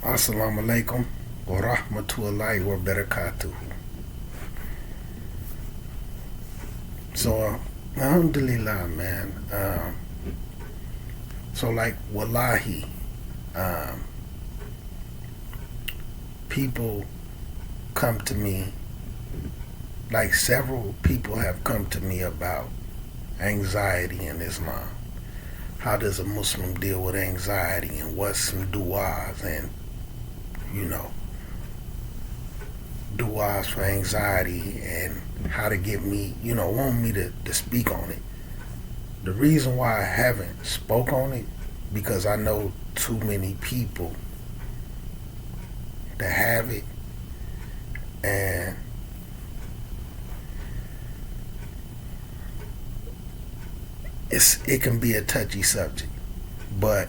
Assalamu alaikum wa rahmatullahi wa barakatuh. So, alhamdulillah, man. So, like, wallahi, um, people come to me, like, several people have come to me about anxiety in Islam. How does a Muslim deal with anxiety and what's some du'as and, you know, du'as for anxiety and how to get me, want me to speak on it. The reason why I haven't spoke on it because I know too many people that have it, and it can be a touchy subject. But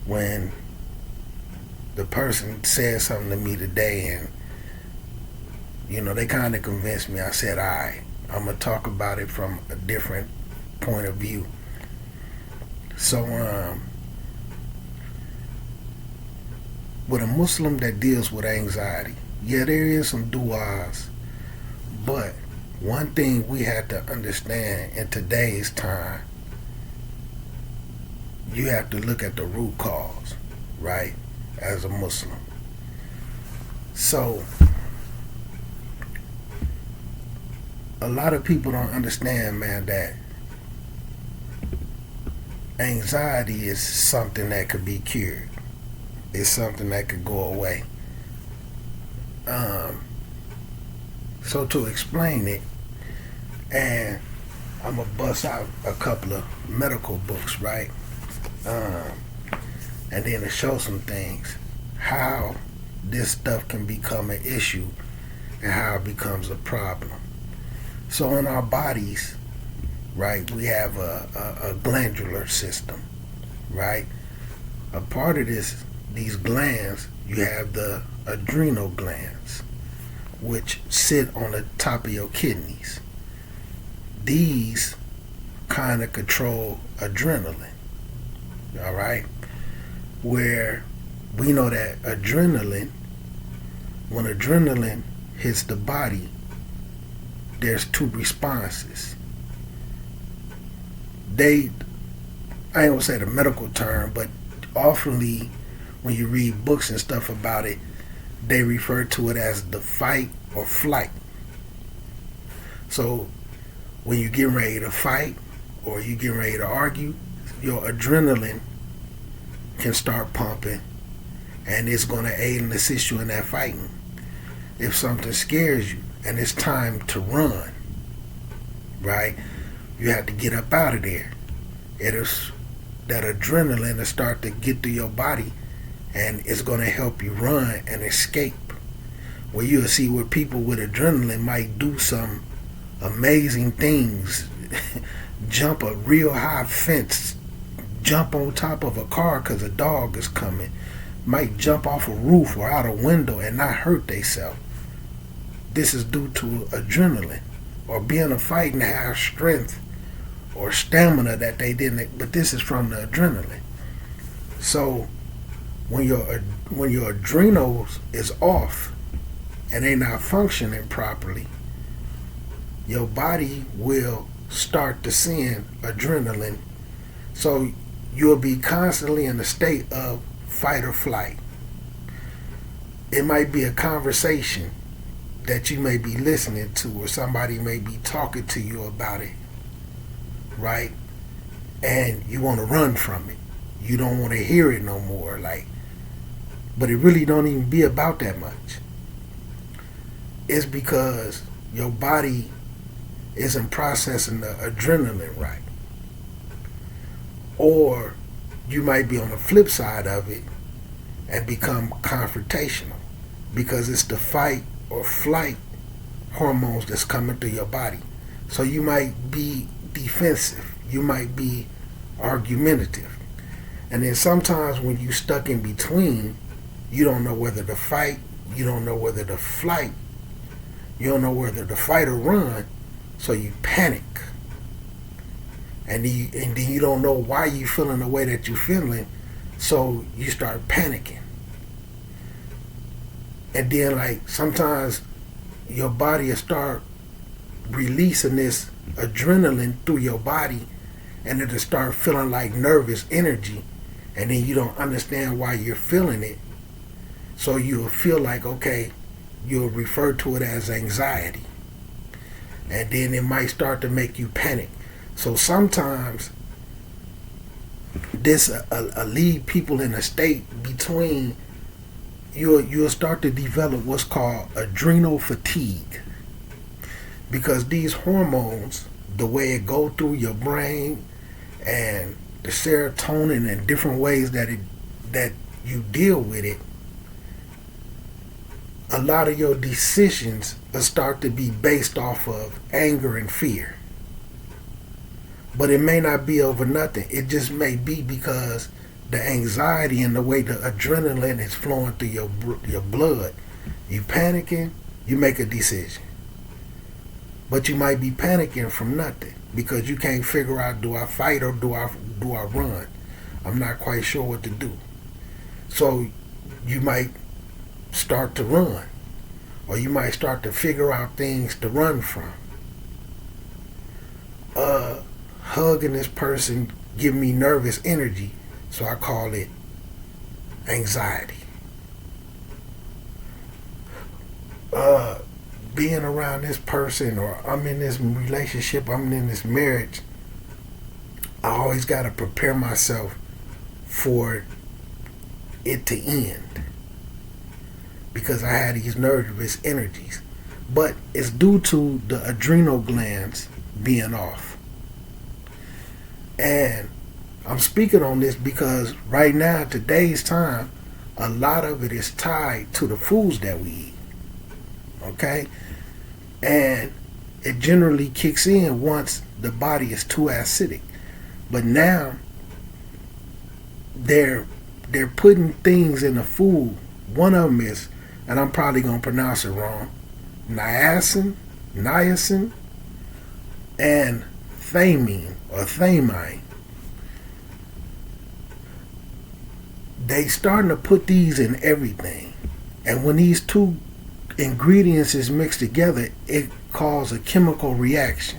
when the person said something to me today and they kind of convinced me, I said, all right, I'm going to talk about it from a different point of view. So, with a Muslim that deals with anxiety, yeah, there is some du'as, but one thing we have to understand in today's time, you have to look at the root cause, right, as a Muslim. So, a lot of people don't understand, man, that anxiety is something that could be cured. It's something that could go away. So to explain it, and I'm gonna bust out a couple of medical books, right? And then to show some things, how this stuff can become an issue and how it becomes a problem. So in our bodies, right, we have a glandular system, right? A part of these glands, you have the adrenal glands, which sit on the top of your kidneys. These kind of control adrenaline, all right? Where we know that when adrenaline hits the body, there's two responses. I ain't gonna say the medical term, but oftenly when you read books and stuff about it, they refer to it as the fight or flight. So when you get ready to fight or you get ready to argue, your adrenaline can start pumping and it's going to aid and assist you in that fighting. If something scares you and it's time to run, right, you have to get up out of there. It is that adrenaline to start to get through your body, and it's going to help you run and escape. Where you'll see where people with adrenaline might do some amazing things, jump a real high fence, jump on top of a car because a dog is coming, might jump off a roof or out a window and not hurt themselves. This is due to adrenaline, or being a fight and have strength or stamina that they didn't, but this is from the adrenaline. So when your adrenals is off and they not functioning properly, your body will start to send adrenaline. So you'll be constantly in a state of fight or flight. It might be a conversation that you may be listening to, or somebody may be talking to you about it, right? And you want to run from it. You don't want to hear it no more, but it really don't even be about that much. It's because your body isn't processing the adrenaline right. Or you might be on the flip side of it and become confrontational because it's the fight or flight hormones that's coming through your body. So you might be defensive. You might be argumentative. And then sometimes when you're stuck in between, you don't know whether to fight, you don't know whether to flight, you don't know whether to fight or run, so you panic. And then you don't know why you're feeling the way that you're feeling, so you start panicking. And then like sometimes your body will start releasing this adrenaline through your body, and it'll start feeling like nervous energy, and then you don't understand why you're feeling it. So you'll feel like, okay, you'll refer to it as anxiety. And then it might start to make you panic. So sometimes this lead people in a state between, you'll start to develop what's called adrenal fatigue. Because these hormones, the way it go through your brain and the serotonin and different ways that you deal with it, a lot of your decisions will start to be based off of anger and fear. But it may not be over nothing. It just may be because the anxiety and the way the adrenaline is flowing through your blood. You panicking, you make a decision. But you might be panicking from nothing because you can't figure out, do I fight or do I run? I'm not quite sure what to do. So you might start to run, or you might start to figure out things to run from. Hugging this person give me nervous energy, so I call it anxiety. Being around this person, or I'm in this relationship, I'm in this marriage, I always got to prepare myself for it to end because I had these nervous energies. But it's due to the adrenal glands being off. And I'm speaking on this because right now, today's time, a lot of it is tied to the foods that we eat. Okay? And it generally kicks in once the body is too acidic. But now they're putting things in the food. One of them is, and I'm probably going to pronounce it wrong, niacin, and thymine or thymine. They starting to put these in everything. And when these two ingredients is mixed together, it causes a chemical reaction.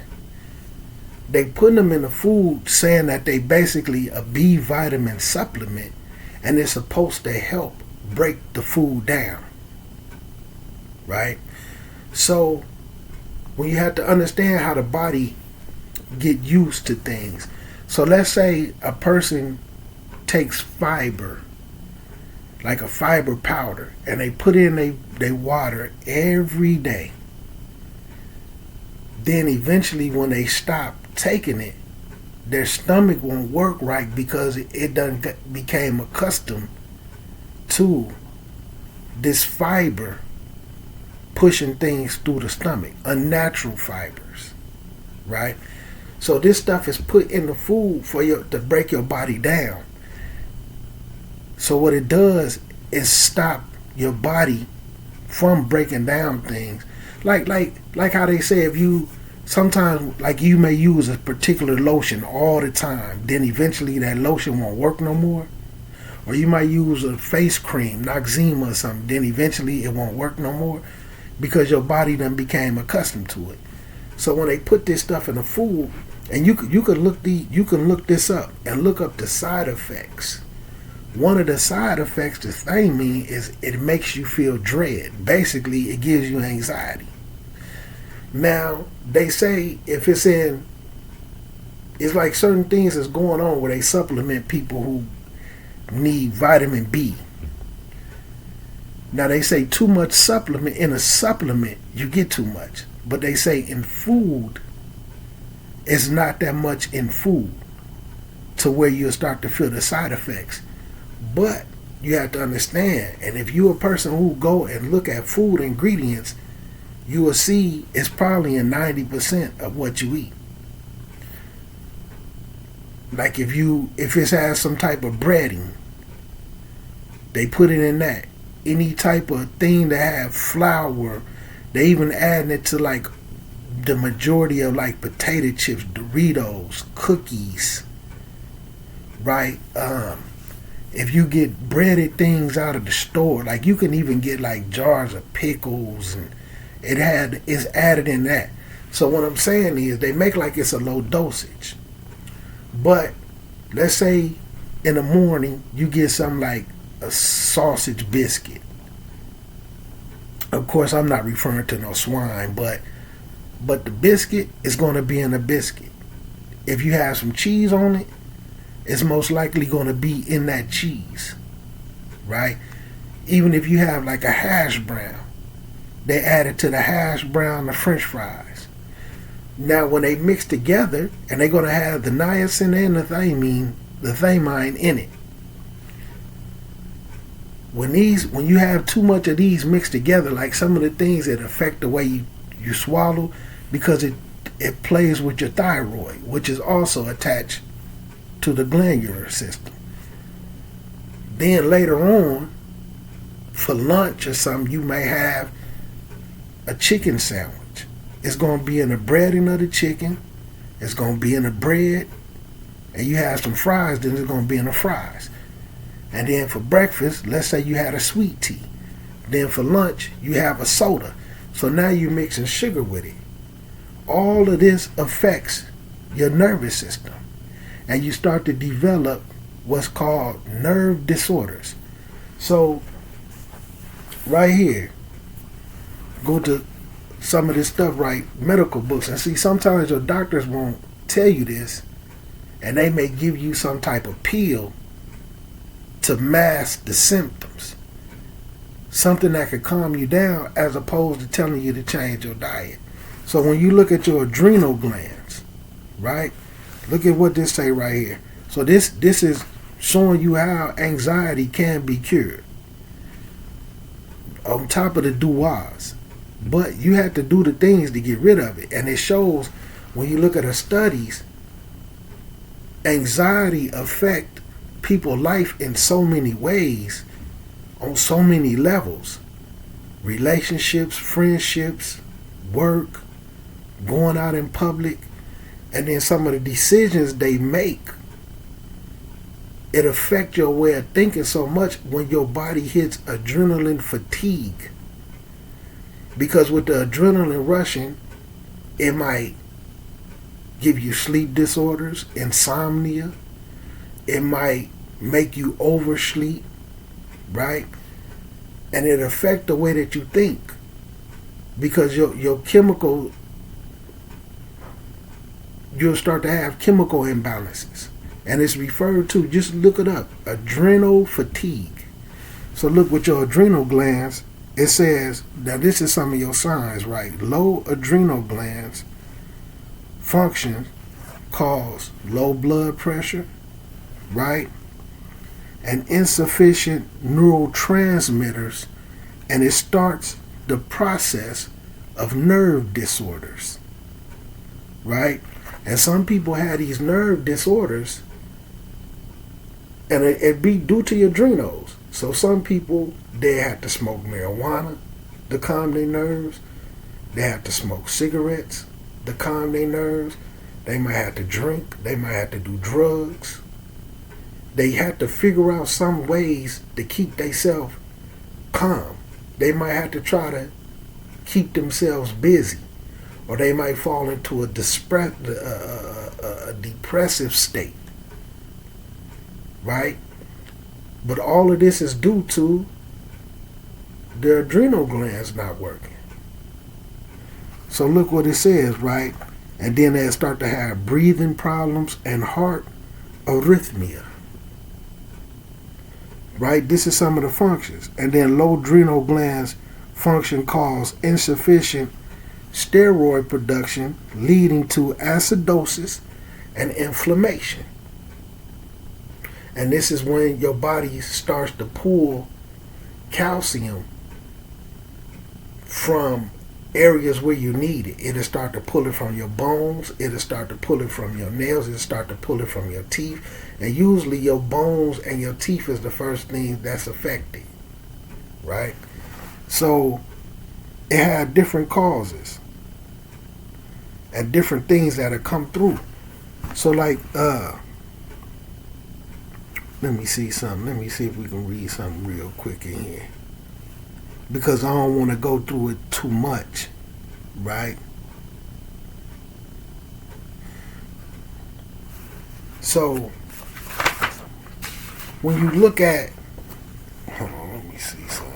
They putting them in the food saying that they basically a B vitamin supplement, and it's supposed to help break the food down. Right? So when you have to understand how the body get used to things. So let's say a person takes fiber, like a fiber powder, and they put it in they water every day. Then eventually when they stop taking it, their stomach won't work right because it done became accustomed to this fiber pushing things through the stomach, unnatural fibers, right? So this stuff is put in the food to break your body down. So what it does is stop your body from breaking down things. Like how they say, if you sometimes, like, you may use a particular lotion all the time, then eventually that lotion won't work no more. Or you might use a face cream, Noxzema or something, then eventually it won't work no more because your body done became accustomed to it. So when they put this stuff in the food, and you can look this up and look up the side effects. One of the side effects to thymine is it makes you feel dread. Basically, it gives you anxiety. Now, they say if it's like certain things that's going on where they supplement people who need vitamin B. Now, they say too much supplement in a supplement, you get too much. But they say in food, it's not that much in food to where you'll start to feel the side effects. But you have to understand, and if you're a person who go and look at food ingredients, you will see it's probably in 90% of what you eat. Like if it has some type of breading, they put it in that. Any type of thing that have flour, they even adding it to like the majority of like potato chips, Doritos, cookies, right? If you get breaded things out of the store, like you can even get like jars of pickles, and it's added in that. So what I'm saying is they make like it's a low dosage. But let's say in the morning you get something like a sausage biscuit. Of course, I'm not referring to no swine, but the biscuit is going to be in a biscuit. If you have some cheese on it, it's most likely going to be in that cheese, right? Even if you have like a hash brown, they added to the hash brown the French fries. Now, when they mix together, and they're going to have the niacin and the thymine in it. When you have too much of these mixed together, like some of the things that affect the way you swallow, because it plays with your thyroid, which is also attached to the glandular system. Then later on, for lunch or something, you may have a chicken sandwich. It's going to be in the breading of the chicken. It's going to be in the bread. And you have some fries, then it's going to be in the fries. And then for breakfast, let's say you had a sweet tea. Then for lunch, you have a soda. So now you're mixing sugar with it. All of this affects your nervous system. And you start to develop what's called nerve disorders. So right here, go to some of this stuff, right? Medical books. And see, sometimes your doctors won't tell you this, and they may give you some type of pill to mask the symptoms. Something that could calm you down, as opposed to telling you to change your diet. So when you look at your adrenal glands, right? Look at what this say right here. So this is showing you how anxiety can be cured. On top of the do-wahs. But you have to do the things to get rid of it. And it shows, when you look at the studies, anxiety affect people's life in so many ways, on so many levels. Relationships, friendships, work, going out in public, and then some of the decisions they make. It affects your way of thinking so much when your body hits adrenaline fatigue. Because with the adrenaline rushing, it might give you sleep disorders, insomnia. It might make you oversleep, right? And it affects the way that you think. Because your chemical, you'll start to have chemical imbalances. And it's referred to, just look it up, adrenal fatigue. So look with your adrenal glands, it says, now this is some of your signs, right? Low adrenal glands function cause low blood pressure, right? And insufficient neurotransmitters, and it starts the process of nerve disorders, right? And some people have these nerve disorders, and it be due to your adrenals. So some people, they have to smoke marijuana to calm their nerves. They have to smoke cigarettes to calm their nerves. They might have to drink. They might have to do drugs. They have to figure out some ways to keep themselves calm. They might have to try to keep themselves busy. Or they might fall into a depressive state. Right? But all of this is due to their adrenal glands not working. So look what it says, right? And then they start to have breathing problems and heart arrhythmia. Right? This is some of the functions. And then low adrenal glands function cause insufficient steroid production, leading to acidosis and inflammation. And this is when your body starts to pull calcium from areas where you need it. It'll start to pull it from your bones. It'll start to pull it from your nails. It'll start to pull it from your teeth. And usually your bones and your teeth is the first thing that's affected. Right? So it had different causes and different things that have come through. So like Let me see something. Let me see if we can read something real quick in here. Because I don't want to go through it too much, right? So, when you look at, hold on, let me see something.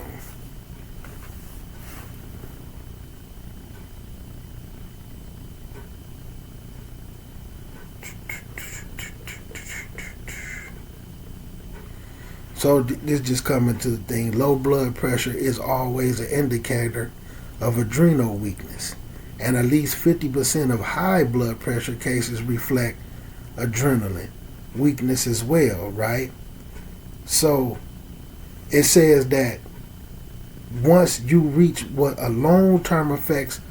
So this just coming to the thing. Low blood pressure is always an indicator of adrenal weakness, and at least 50% of high blood pressure cases reflect adrenaline weakness as well, right? So it says that once you reach what a long-term effects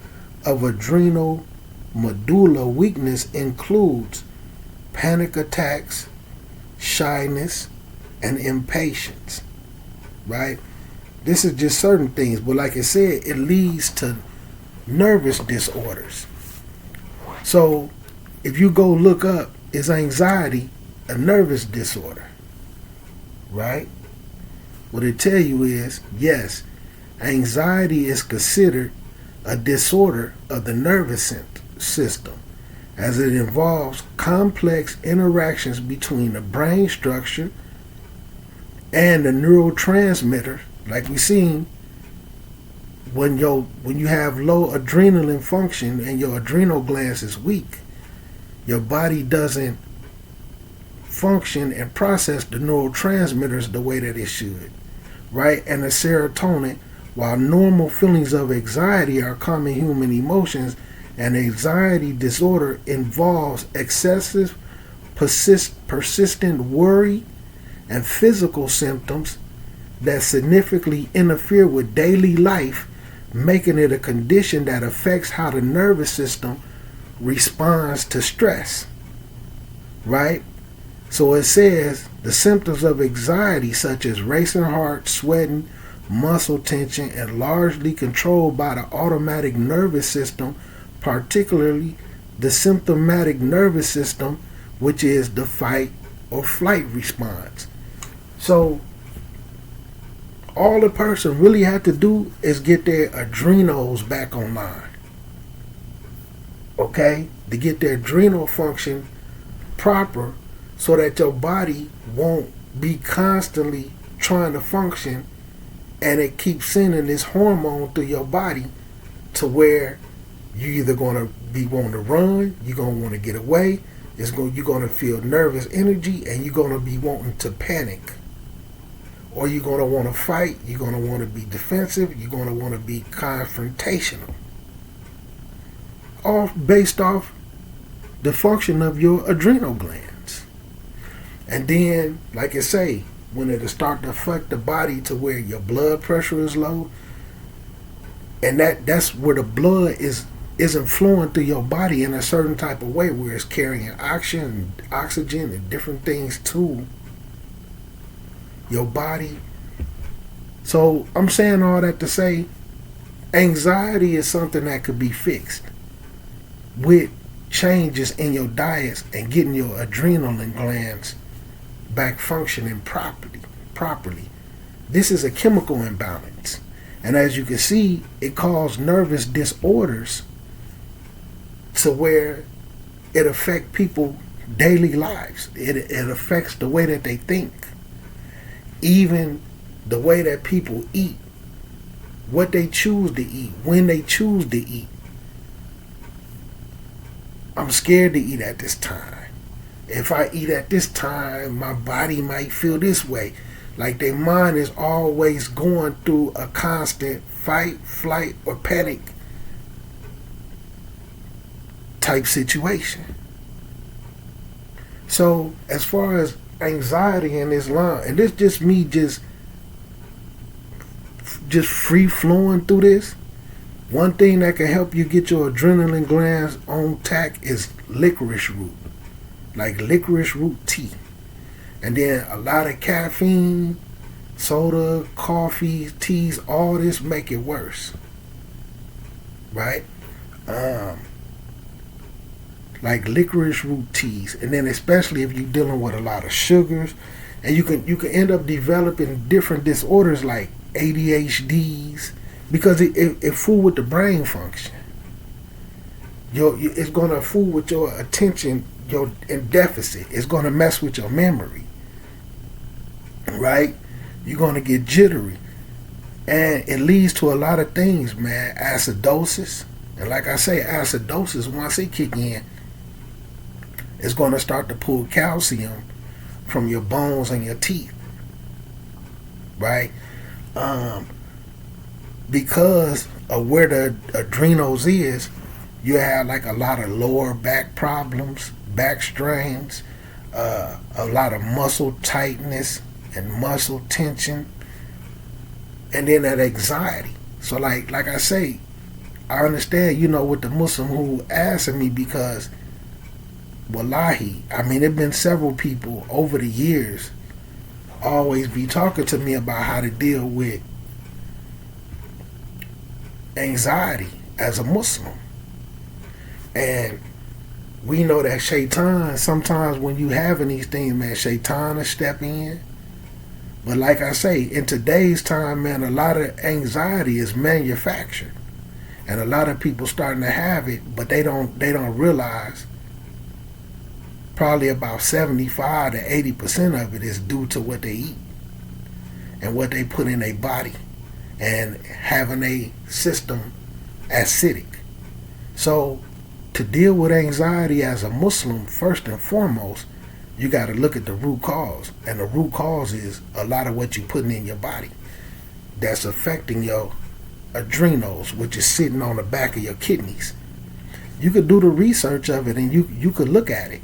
of adrenal medulla weakness includes panic attacks, shyness, and impatience, right? This is just certain things, but like I said, it leads to nervous disorders. So if you go look up, is anxiety a nervous disorder, right? What it tell you is, yes, anxiety is considered a disorder of the nervous system, as it involves complex interactions between the brain structure and the neurotransmitter, like we seen, when you have low adrenaline function and your adrenal glands is weak, your body doesn't function and process the neurotransmitters the way that it should, right? And the serotonin, while normal feelings of anxiety are common human emotions, an anxiety disorder involves excessive, persistent worry and physical symptoms that significantly interfere with daily life, making it a condition that affects how the nervous system responds to stress, right? So it says the symptoms of anxiety, such as racing heart, sweating, muscle tension, and largely controlled by the automatic nervous system, particularly the sympathetic nervous system, which is the fight or flight response. So all the person really had to do is get their adrenals back online, okay? To get their adrenal function proper, so that your body won't be constantly trying to function and it keeps sending this hormone through your body to where you either going to be wanting to run, you're going to want to get away, you're going to feel nervous energy, and you're going to be wanting to panic. Or you're going to want to fight, you're going to want to be defensive, you're going to want to be confrontational. All based off the function of your adrenal glands. And then, like I say, when it'll start to affect the body to where your blood pressure is low, and that's where the blood isn't flowing through your body in a certain type of way, where it's carrying oxygen and different things to your body. So I'm saying all that to say, anxiety is something that could be fixed with changes in your diets and getting your adrenal glands back functioning properly. This is a chemical imbalance, and as you can see, it causes nervous disorders to where it affects people's daily lives. It affects the way that they think, even the way that people eat, what they choose to eat, when they choose to eat. I'm scared to eat at this time. If I eat at this time, my body might feel this way. Like their mind is always going through a constant fight, flight, or panic type situation. So as far as anxiety in this line, and this just me just free flowing through this, one thing that can help you get your adrenaline glands on tack is licorice root. Like licorice root tea. And then a lot of caffeine, soda, coffee, teas, all this make it worse. Right? Like licorice root teas. And then especially if you're dealing with a lot of sugars And you can end up developing different disorders like ADHDs because it fool with the brain function. It's gonna fool with your attention, your in deficit. It's gonna mess with your memory, right? You're gonna get jittery, and it leads to a lot of things, man. Acidosis, and like I say, acidosis once it kick in, it's gonna start to pull calcium from your bones and your teeth, right? Because of where the adrenals is, you have like a lot of lower back problems, back strains, a lot of muscle tightness and muscle tension, and then that anxiety. So like I say, I understand, with the Muslim who asking me because wallahi, I mean, there have been several people over the years always be talking to me about how to deal with anxiety as a Muslim. And we know that shaitan, sometimes when you having these things, man, shaitan will step in. But like I say, in today's time, man, a lot of anxiety is manufactured. And a lot of people starting to have it, but they don't realize probably about 75 to 80% of it is due to what they eat and what they put in their body and having a system acidic. So to deal with anxiety as a Muslim, first and foremost, you got to look at the root cause. And the root cause is a lot of what you're putting in your body that's affecting your adrenals, which is sitting on the back of your kidneys. You could do the research of it and you could look at it.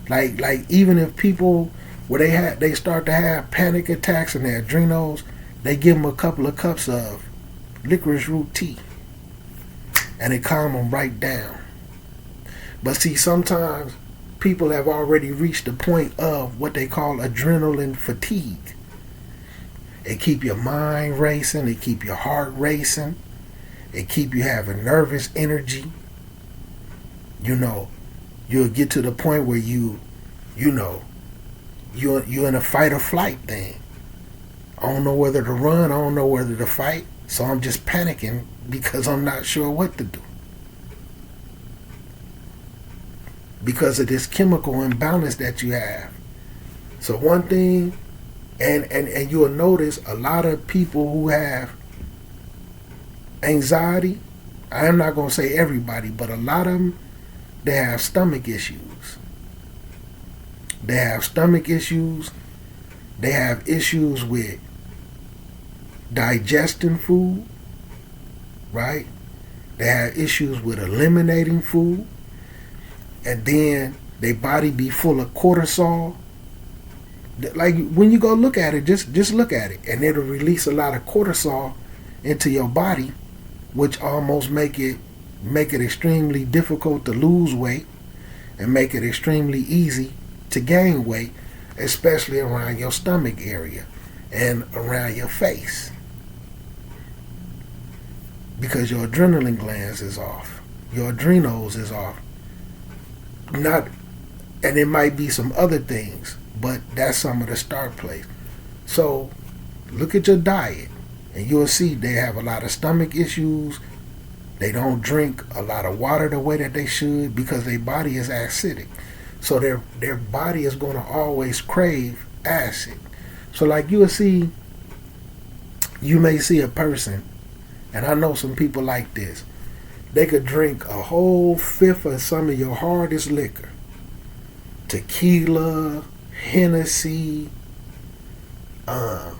Like even if people where they start to have panic attacks in their adrenals, they give them a couple of cups of licorice root tea and it calm them right down. But see, sometimes people have already reached the point of what they call adrenaline fatigue. It keep your mind racing, it keep your heart racing, it keep you having nervous energy. You'll get to the point where you're in a fight or flight thing. I don't know whether to run, I don't know whether to fight, so I'm just panicking because I'm not sure what to do. Because of this chemical imbalance that you have. So one thing, and you'll notice a lot of people who have anxiety, I am not going to say everybody, but a lot of them, they have stomach issues. They have stomach issues. They have issues with digesting food, right? They have issues with eliminating food. And then their body be full of cortisol. Like when you go look at it, just look at it. And it'll release a lot of cortisol into your body, which almost make it extremely difficult to lose weight and make it extremely easy to gain weight, especially around your stomach area and around your face, because your adrenaline glands is off, your adrenals is off. And it might be some other things, but that's some of the start place. So look at your diet and you'll see they have a lot of stomach issues. They don't drink a lot of water the way that they should because their body is acidic. So their body is going to always crave acid. So like you may see a person, and I know some people like this, they could drink a whole fifth of some of your hardest liquor. Tequila, Hennessy, no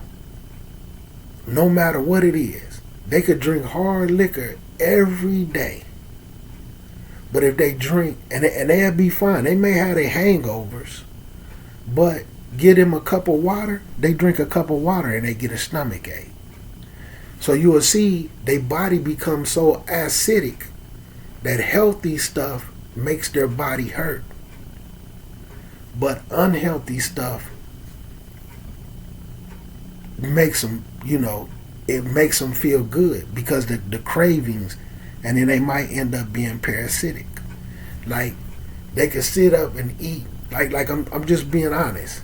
matter what it is. They could drink hard liquor every day. But if they drink, and they'll be fine. They may have their hangovers, but get them a cup of water, they drink a cup of water and they get a stomach ache. So you will see their body become so acidic that healthy stuff makes their body hurt. But unhealthy stuff makes them, it makes them feel good because the cravings, and then they might end up being parasitic. Like they could sit up and eat, like I'm just being honest.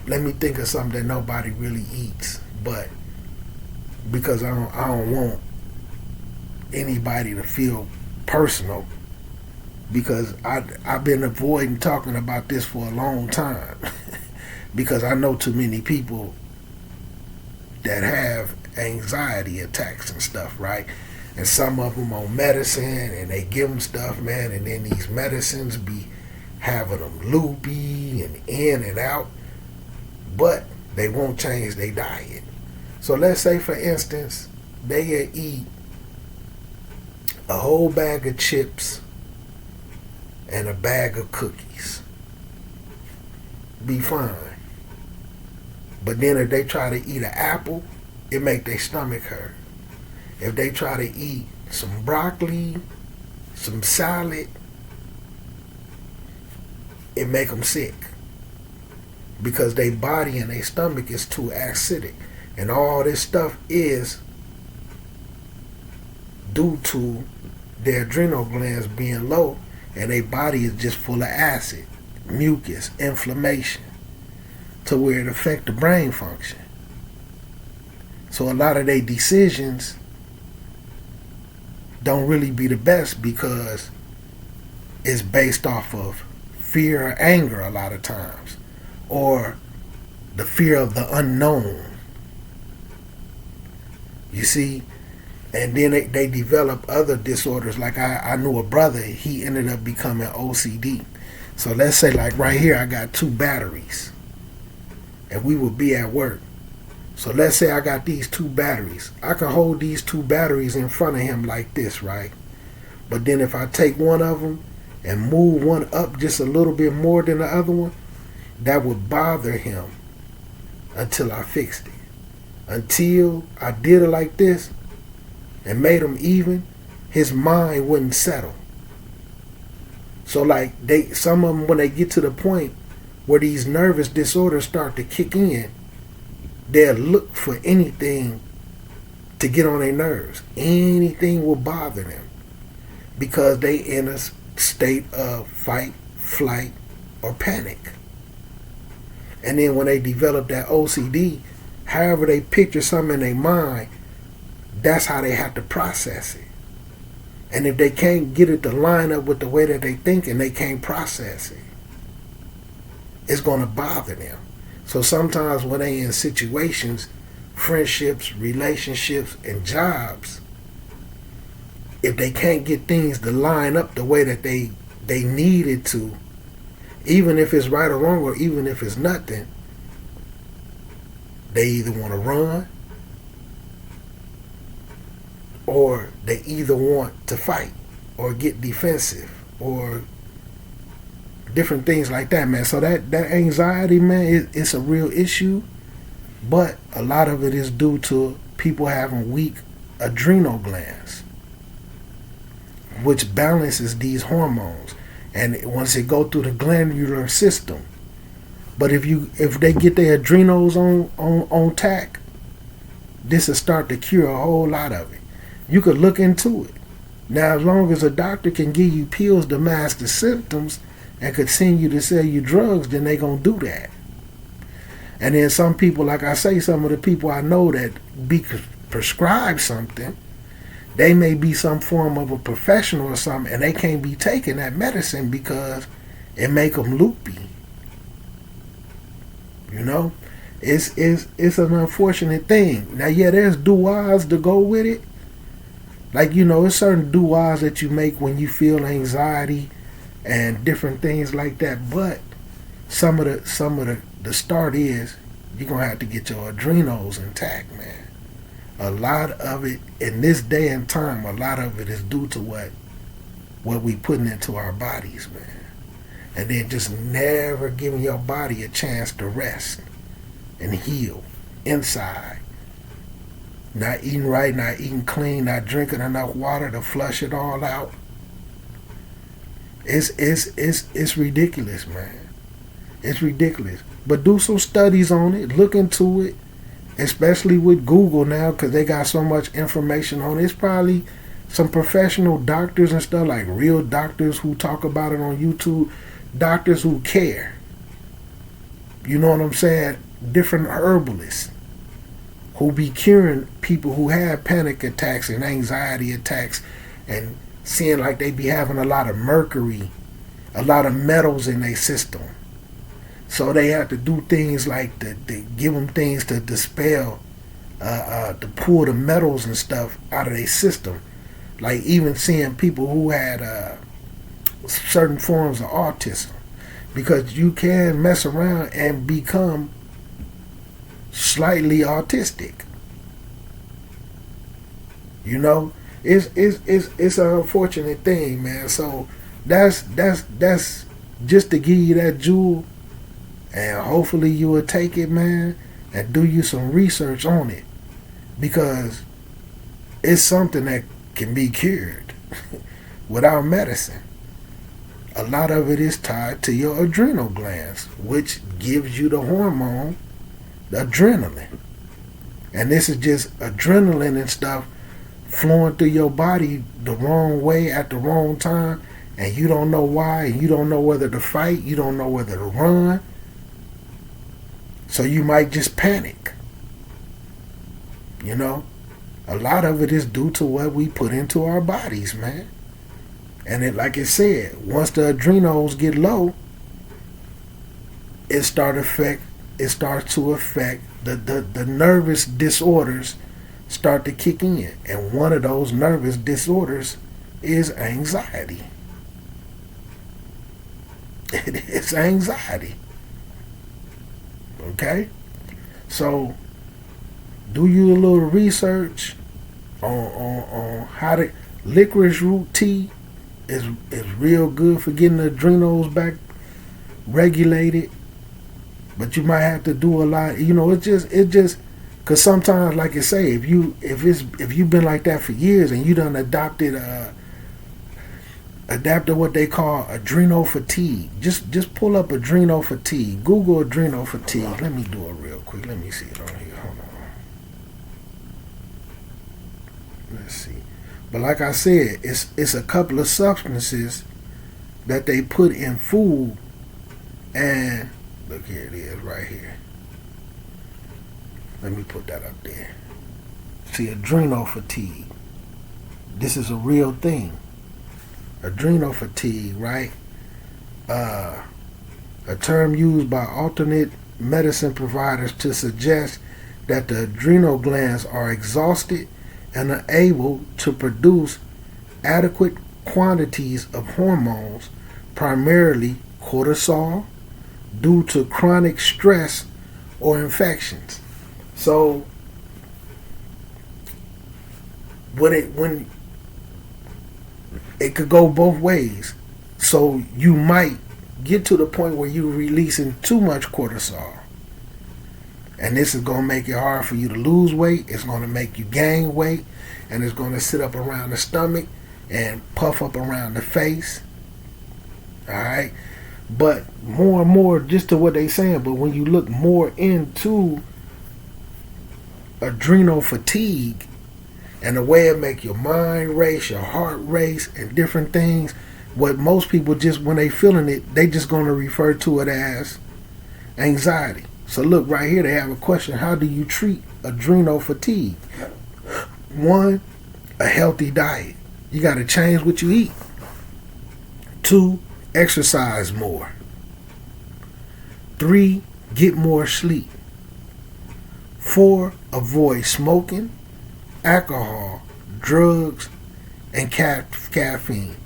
Let me think of something that nobody really eats, but because I don't want anybody to feel personal, because I've been avoiding talking about this for a long time because I know too many people that have anxiety attacks and stuff, right? And some of them on medicine, and they give them stuff, man, and then these medicines be having them loopy and in and out, but they won't change their diet. So let's say, for instance, they eat a whole bag of chips and a bag of cookies. Be fine. But then if they try to eat an apple, it make their stomach hurt. If they try to eat some broccoli, some salad, it make them sick. Because their body and their stomach is too acidic. And all this stuff is due to their adrenal glands being low, and their body is just full of acid, mucus, inflammation, to where it affects the brain function. So a lot of their decisions don't really be the best because it's based off of fear or anger a lot of times, or the fear of the unknown. You see? And then they develop other disorders. Like I knew a brother, he ended up becoming OCD. So let's say, like right here, I got 2 batteries. And we would be at work. So let's say I got these 2 batteries. I can hold these 2 batteries in front of him like this, right? But then if I take one of them and move one up just a little bit more than the other one, that would bother him until I fixed it. Until I did it like this and made him even, his mind wouldn't settle. So like some of them, when they get to the point where these nervous disorders start to kick in, they'll look for anything to get on their nerves. Anything will bother them because they in a state of fight, flight, or panic. And then when they develop that OCD, however they picture something in their mind, that's how they have to process it. And if they can't get it to line up with the way that they think, and they can't process it, it's going to bother them. So sometimes when they in situations, friendships, relationships, and jobs, if they can't get things to line up the way that they need it to, even if it's right or wrong, or even if it's nothing, they either want to run, or they either want to fight or get defensive or different things like that, man. So that anxiety, man, it's a real issue, but a lot of it is due to people having weak adrenal glands, which balances these hormones, and once it go through the glandular system. But if they get their adrenals on tack, this will start to cure a whole lot of it. You could look into it. Now, as long as a doctor can give you pills to mask the symptoms and continue to sell you drugs, then they gonna do that. And then some people, like I say, some of the people I know that be prescribed something, they may be some form of a professional or something, and they can't be taking that medicine because it make them loopy. You know, it's an unfortunate thing. Now, yeah, there's duas to go with it. Like, you know, it's certain duas that you make when you feel anxiety and different things like that. But some of the start is you're gonna have to get your adrenals intact, man. A lot of it in this day and time, a lot of it is due to what we putting into our bodies, man. And then just never giving your body a chance to rest and heal inside. Not eating right, not eating clean, not drinking enough water to flush it all out. It's ridiculous, man. It's ridiculous. But do some studies on it. Look into it. Especially with Google now, because they got so much information on it. It's probably some professional doctors and stuff, like real doctors who talk about it on YouTube. Doctors who care. you know what I'm saying, different herbalists who be curing people who have panic attacks and anxiety attacks, and seeing like they be having a lot of mercury, a lot of metals in their system. So they have to do things like to give them things to dispel, to pull the metals and stuff out of their system. Like even seeing people who had certain forms of autism, because you can mess around and become slightly autistic. You know, it's an unfortunate thing, man. So that's just to give you that jewel, and hopefully you will take it, man, and do you some research on it, because it's something that can be cured without medicine. A lot of it is tied to your adrenal glands, which gives you the hormone, the adrenaline. And this is just adrenaline and stuff flowing through your body the wrong way at the wrong time, and you don't know why, and you don't know whether to fight, you don't know whether to run. So you might just panic. You know? A lot of it is due to what we put into our bodies, man. And it, like I said, once the adrenals get low, it starts to affect the nervous disorders start to kick in. And one of those nervous disorders is anxiety. It's anxiety. Okay? So do you a little research on how to licorice root tea is real good for getting the adrenals back regulated, but you might have to do a lot. You know, it just because sometimes, like I say, if you've been like that for years and you done adapted what they call adrenal fatigue. Just pull up adrenal fatigue. Google adrenal fatigue. Let me do it real quick. Let me see it on here. Hold on. Let's see. But like I said, it's a couple of substances that they put in food, and look, here it is right here. Let me put that up there. See, adrenal fatigue. This is a real thing. Adrenal fatigue, right? A term used by alternate medicine providers to suggest that the adrenal glands are exhausted and unable to produce adequate quantities of hormones, primarily cortisol, due to chronic stress or infections. So when it could go both ways. So you might get to the point where you're releasing too much cortisol. And this is going to make it hard for you to lose weight. It's going to make you gain weight. And it's going to sit up around the stomach and puff up around the face. Alright? But more and more, just to what they're saying, but when you look more into adrenal fatigue and the way it make your mind race, your heart race, and different things, what most people just, when they feeling it, they just going to refer to it as anxiety. So look right here, they have a question. How do you treat adrenal fatigue? 1, a healthy diet. You got to change what you eat. 2, exercise more. 3, get more sleep. 4, avoid smoking, alcohol, drugs, and caffeine.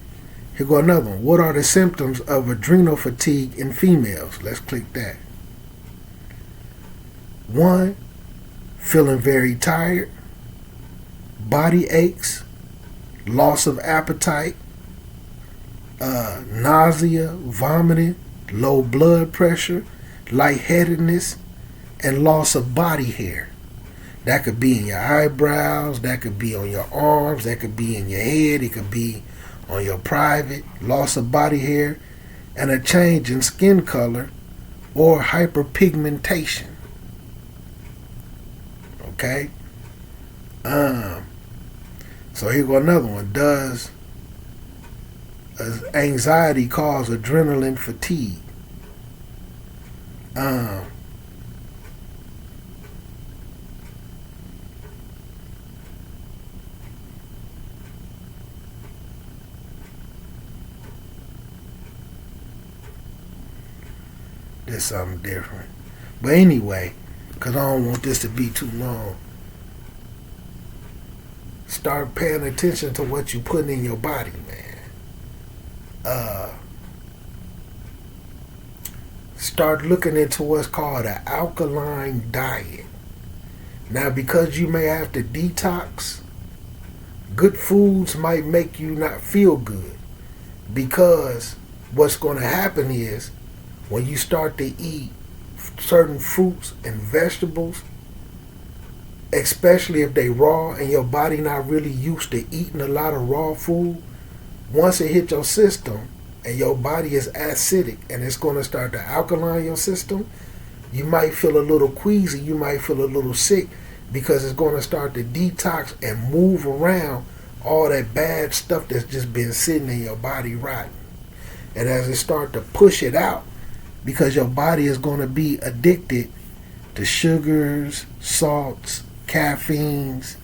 Here go another one. What are the symptoms of adrenal fatigue in females? Let's click that. 1, feeling very tired, body aches, loss of appetite, nausea, vomiting, low blood pressure, lightheadedness, and loss of body hair. That could be in your eyebrows, that could be on your arms, that could be in your head, it could be on your private, loss of body hair, and a change in skin color or hyperpigmentation. Okay? So here go another one. Does anxiety cause adrenaline fatigue? Um, there's something different. But anyway, because I don't want this to be too long, start paying attention to what you put in your body, man. Uh, Start looking into what's called an alkaline diet. Now, because you may have to detox, good foods might make you not feel good. Because what's going to happen is when you start to eat certain fruits and vegetables, especially if they raw and your body not really used to eating a lot of raw food, once it hit your system and your body is acidic and it's going to start to alkaline your system, you might feel a little queasy, you might feel a little sick because it's going to start to detox and move around all that bad stuff that's just been sitting in your body rotting. And as it start to push it out, because your body is going to be addicted to sugars, salts, caffeines,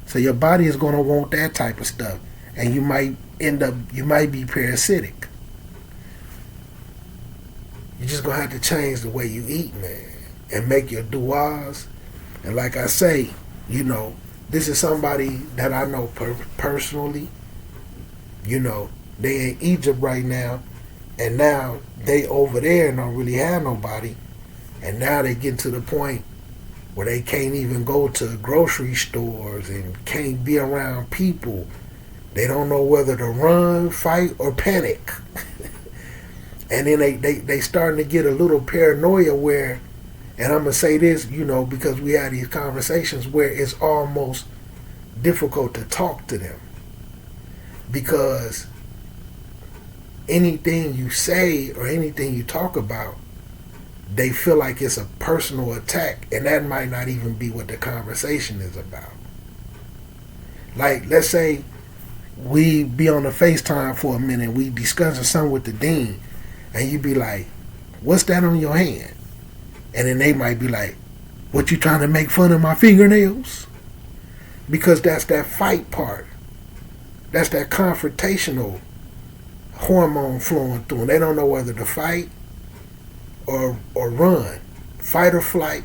so your body is going to want that type of stuff, and you might be parasitic. You're just going to have to change the way you eat, man, and make your duas. And like I say, this is somebody that I know personally. They in Egypt right now, and now they over there and don't really have nobody. And now they get to the point where they can't even go to grocery stores and can't be around people. They don't know whether to run, fight, or panic. And then they starting to get a little paranoia where, and I'm going to say this, because we had these conversations where it's almost difficult to talk to them. Because anything you say or anything you talk about, they feel like it's a personal attack, and that might not even be what the conversation is about. Like, let's say we be on a FaceTime for a minute, we discussing something with the dean, and you be like, what's that on your hand? And then they might be like, what, you trying to make fun of my fingernails? Because that's that fight part. That's that confrontational hormone flowing through them. They don't know whether to fight or run, fight or flight,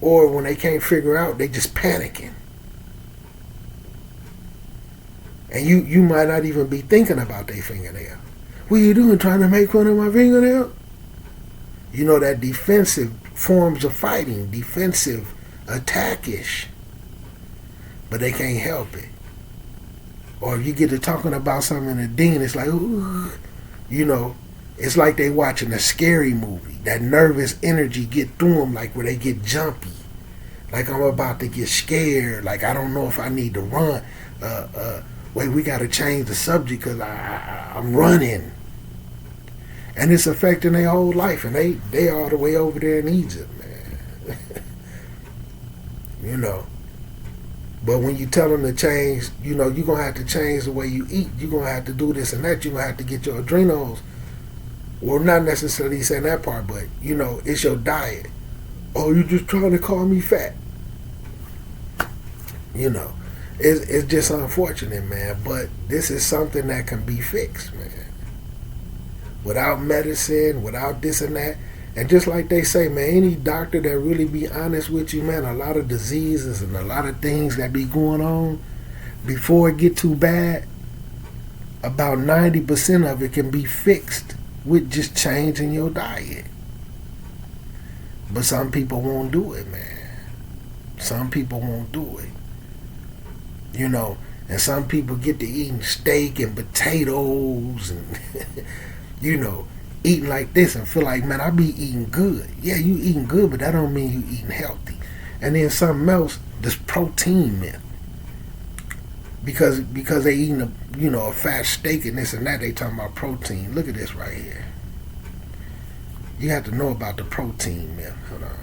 or when they can't figure out, they just panicking. And you might not even be thinking about their fingernail. What are you doing, trying to make fun of my fingernail? That defensive forms of fighting, defensive, attackish. But they can't help it. Or if you get to talking about something in the dean, it's like, ooh, it's like they watching a scary movie. That nervous energy get through them, like where they get jumpy. Like I'm about to get scared. Like I don't know if I need to run. Wait, we got to change the subject because I'm running. And it's affecting their whole life. And they all the way over there in Egypt, man. But when you tell them to change, you're going to have to change the way you eat. You're going to have to do this and that. You're going to have to get your adrenals. Well, not necessarily saying that part, but, it's your diet. Oh, you just trying to call me fat. It's just unfortunate, man. But this is something that can be fixed, man. Without medicine, without this and that. And just like they say, man, any doctor that really be honest with you, man, a lot of diseases and a lot of things that be going on, before it get too bad, about 90% of it can be fixed with just changing your diet. But some people won't do it, man. Some people won't do it. And some people get to eating steak and potatoes and, eating like this and feel like, man, I be eating good. Yeah, you eating good, but that don't mean you eating healthy. And then something else, this protein myth. Because they eating a fat steak and this and that, they talking about protein. Look at this right here. You have to know about the protein myth. Hold on.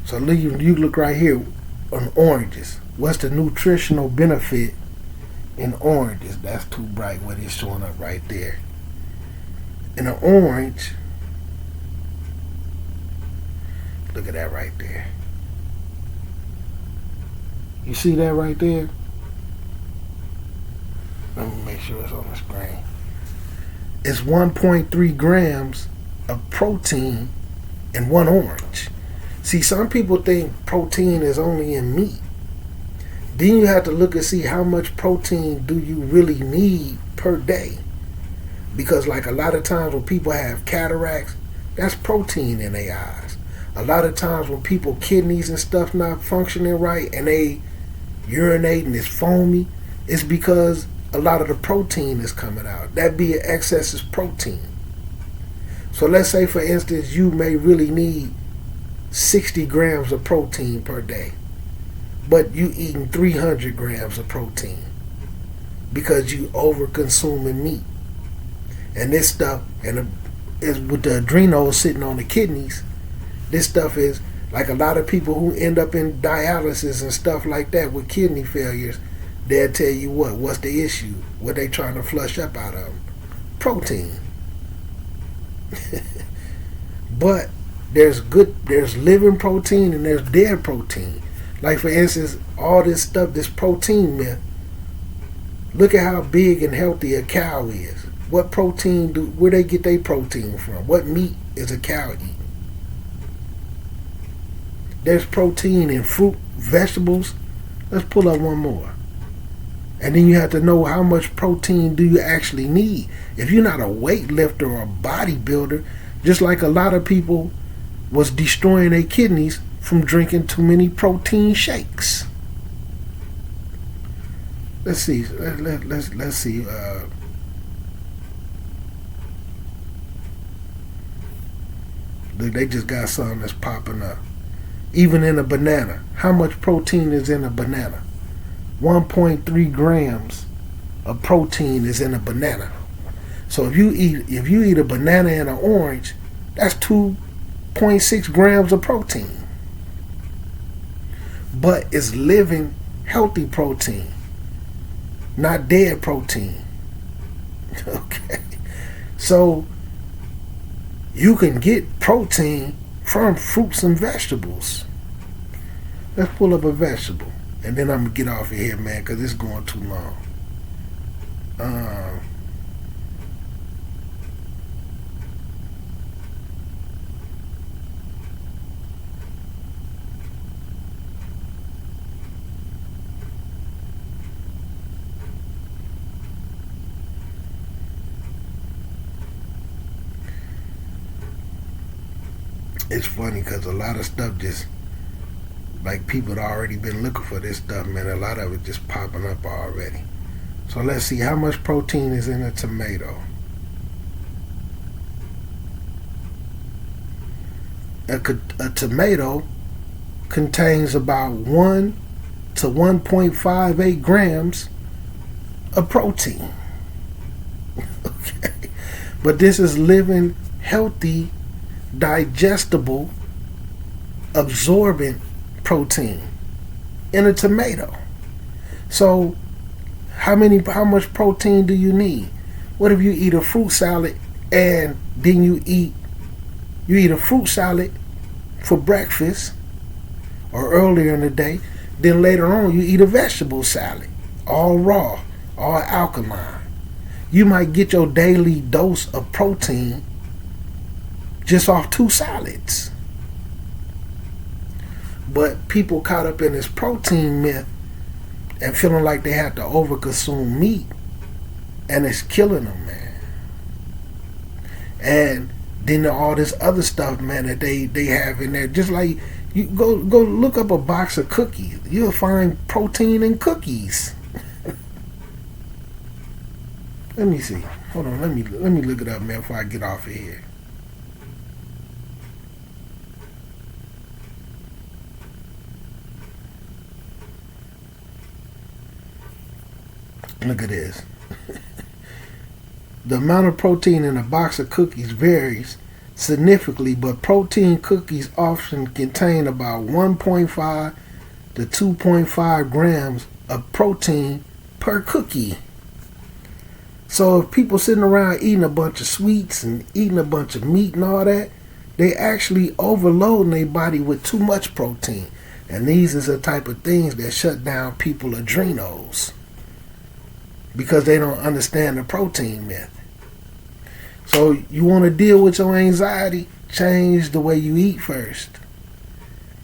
So you look right here on oranges. What's the nutritional benefit in oranges? That's too bright what it's showing up right there. In an orange, look at that right there. You see that right there? Let me make sure it's on the screen. It's 1.3 grams of protein in one orange. See, some people think protein is only in meat. Then you have to look and see how much protein do you really need per day. Because like a lot of times when people have cataracts, that's protein in their eyes. A lot of times when people kidneys and stuff not functioning right and they urinate and it's foamy, it's because a lot of the protein is coming out. That be an excess is protein. So let's say for instance you may really need 60 grams of protein per day, but you eating 300 grams of protein because you over consuming meat. And this stuff, and is with the adrenals sitting on the kidneys, this stuff is like a lot of people who end up in dialysis and stuff like that with kidney failures. They'll tell you what's the issue? What they trying to flush up out of them? Protein. But there's living protein and there's dead protein. Like for instance, all this stuff, this protein myth. Look at how big and healthy a cow is. What protein where they get their protein from? What meat is a cow eating? There's protein in fruit, vegetables. Let's pull up one more. And then you have to know how much protein do you actually need. If you're not a weightlifter or a bodybuilder, just like a lot of people was destroying their kidneys from drinking too many protein shakes. Let's see. Let's see. They just got something that's popping up. Even in a banana, how much protein is in a banana? 1.3 grams of protein is in a banana. So if you eat a banana and an orange, that's 2.6 grams of protein. But it's living, healthy protein, not dead protein. Okay. So you can get protein from fruits and vegetables. Let's pull up a vegetable. And then I'm going to get off of here, man, because it's going too long. It's funny because a lot of stuff just, like people had already been looking for this stuff, man. A lot of it just popping up already. So let's see how much protein is in a tomato. A tomato contains about 1 to 1.58 grams of protein. Okay. But this is living, healthy, digestible, absorbent protein in a tomato. So how much protein do you need? What if you eat a fruit salad and then you eat a fruit salad for breakfast or earlier in the day, then later on you eat a vegetable salad, all raw, all alkaline. You might get your daily dose of protein just off 2 salads. But people caught up in this protein myth and feeling like they have to overconsume meat, and it's killing them, man. And then all this other stuff, man, that they have in there. Just like you go look up a box of cookies, you'll find protein in cookies. Let me see. Hold on, let me look it up, man, before I get off of here. Look at this. The amount of protein in a box of cookies varies significantly, but protein cookies often contain about 1.5 to 2.5 grams of protein per cookie. So if people sitting around eating a bunch of sweets and eating a bunch of meat and all that, they actually overloading their body with too much protein. And these is the type of things that shut down people's adrenals because they don't understand the protein myth. So you want to deal with your anxiety, change the way you eat first.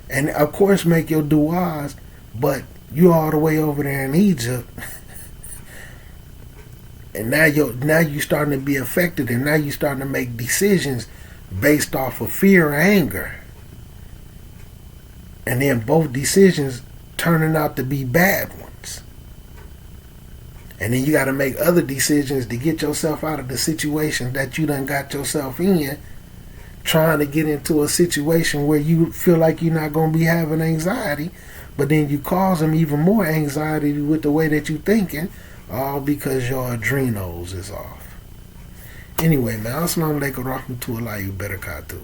And of course make your duas, but you all the way over there in Egypt. And now you starting to be affected, and now you starting to make decisions based off of fear or anger. And then both decisions turning out to be bad ones. And then you got to make other decisions to get yourself out of the situation that you done got yourself in, trying to get into a situation where you feel like you're not going to be having anxiety, but then you cause them even more anxiety with the way that you're thinking, all because your adrenals is off. Anyway, man, assalamu alaikum warahmatullahi wabarakatuh.